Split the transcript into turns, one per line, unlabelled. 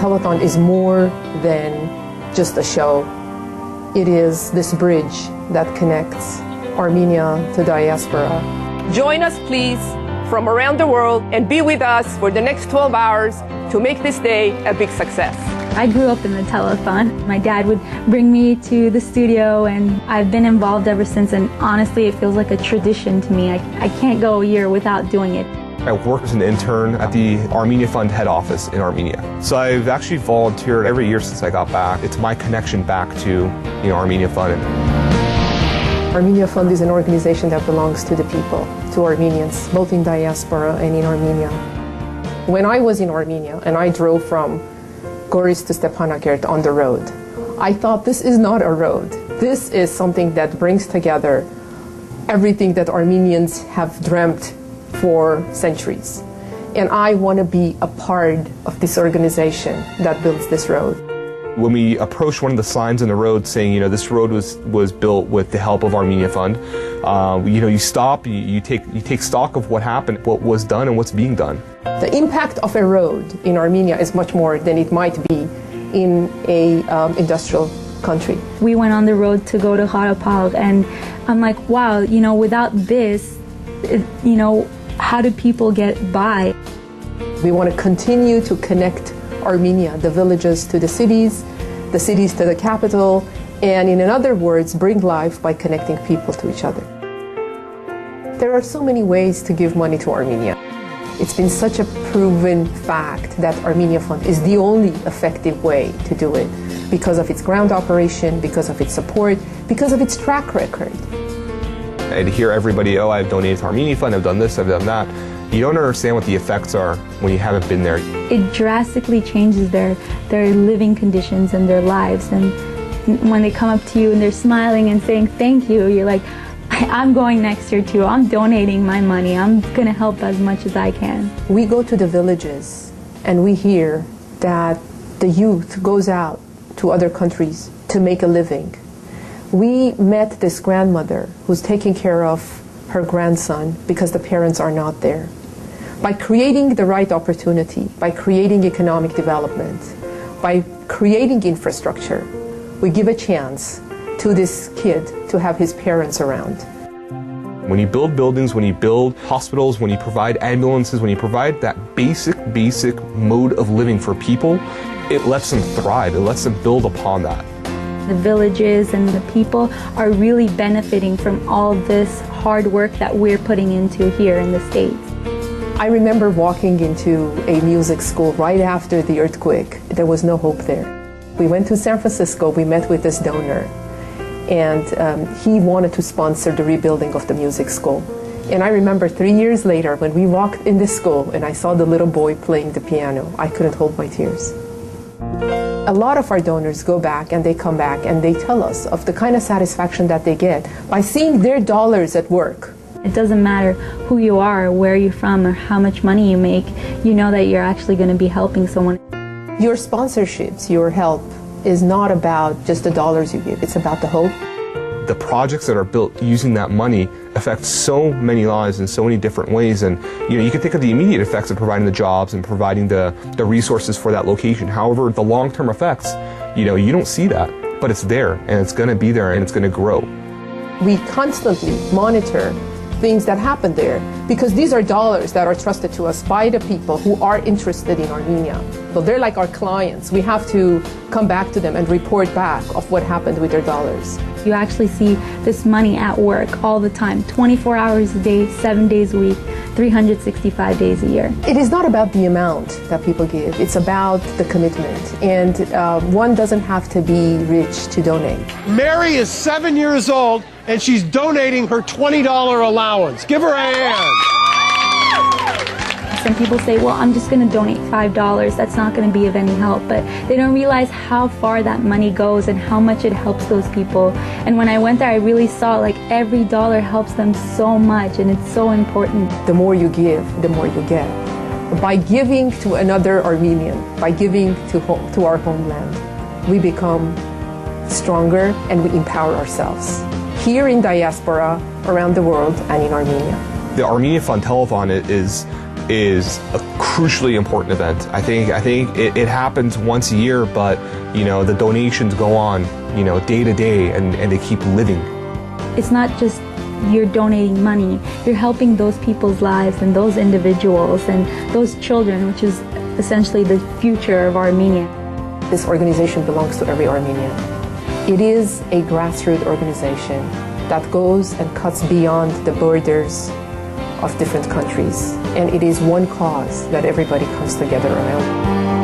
telethon is more than just a show. It is this bridge that connects Armenia to diaspora. Join us, please, from around the world and be with us for the next 12 hours to make this day a big success.
I grew up in the telethon. My dad would bring me to the studio, and I've been involved ever since, and honestly, it feels like a tradition to me. I can't go a year without doing it.
I work as an intern at the Armenia Fund head office in Armenia. So I've actually volunteered every year since I got back. It's my connection back to, Armenia Fund.
Armenia Fund is an organization that belongs to the people, to Armenians, both in diaspora and in Armenia. When I was in Armenia and I drove from Goris to Stepanakert on the road, I thought this is not a road. This is something that brings together everything that Armenians have dreamt for centuries. And I want to be a part of this organization that builds this road.
When we approached one of the signs on the road saying, this road was built with the help of Armenia Fund, you stop, you take stock of what happened, what was done, and what's being done.
The impact of a road in Armenia is much more than it might be in a industrial country.
We went on the road to go to Harapag, and I'm like, wow, without this, how do people get by?
We want to continue to connect Armenia, the villages to the cities to the capital, and in other words, bring life by connecting people to each other. There are so many ways to give money to Armenia. It's been such a proven fact that Armenia Fund is the only effective way to do it because of its ground operation, because of its support, because of its track record.
I'd hear everybody, I've donated to Armenia Fund, I've done this, I've done that. You don't understand what the effects are when you haven't been there.
It drastically changes their living conditions and their lives. And when they come up to you and they're smiling and saying thank you, you're like, I'm going next year too. I'm donating my money. I'm going to help as much as I can.
We go to the villages and we hear that the youth goes out to other countries to make a living. We met this grandmother who's taking care of her grandson because the parents are not there. By creating the right opportunity, by creating economic development, by creating infrastructure, we give a chance to this kid to have his parents around.
When you build buildings, when you build hospitals, when you provide ambulances, when you provide that basic mode of living for people, it lets them thrive, it lets them build upon that.
The villages and the people are really benefiting from all this hard work that we're putting into here in the States.
I remember walking into a music school right after the earthquake. There was no hope there. We went to San Francisco, we met with this donor, and he wanted to sponsor the rebuilding of the music school. And I remember 3 years later when we walked in this school and I saw the little boy playing the piano, I couldn't hold my tears. A lot of our donors go back and they come back and they tell us of the kind of satisfaction that they get by seeing their dollars at work.
It doesn't matter who you are, or where you're from, or how much money you make, you know that you're actually going to be helping someone.
Your sponsorships, your help, is not about just the dollars you give, it's about the hope.
The projects that are built using that money affect so many lives in so many different ways, and you can think of the immediate effects of providing the jobs and providing the resources for that location. However, the long-term effects, you don't see that, but it's there and it's going to be there and it's going to grow.
We constantly monitor things that happen there because these are dollars that are trusted to us by the people who are interested in Armenia. So they're like our clients. We have to come back to them and report back of what happened with their dollars.
You actually see this money at work all the time, 24 hours a day, 7 days a week, 365 days a year.
It is not about the amount that people give, it's about the commitment. And one doesn't have to be rich to donate.
Mary is 7 years old and she's donating her $20 allowance. Give her a hand.
Some people say, well, I'm just going to donate $5. That's not going to be of any help. But they don't realize how far that money goes and how much it helps those people. And when I went there, I really saw like every dollar helps them so much, and it's so important.
The more you give, the more you get. By giving to another Armenian, by giving to our homeland, we become stronger and we empower ourselves. Here in diaspora, around the world, and in Armenia.
The Armenia Fund Telethon is is a crucially important event. I think it happens once a year, but the donations go on day to day, and they keep living.
It's not just you're donating money, you're helping those people's lives and those individuals and those children, which is essentially the future of Armenia.
This organization belongs to every Armenian. It is a grassroots organization that goes and cuts beyond the borders of different countries. And it is one cause that everybody comes together around.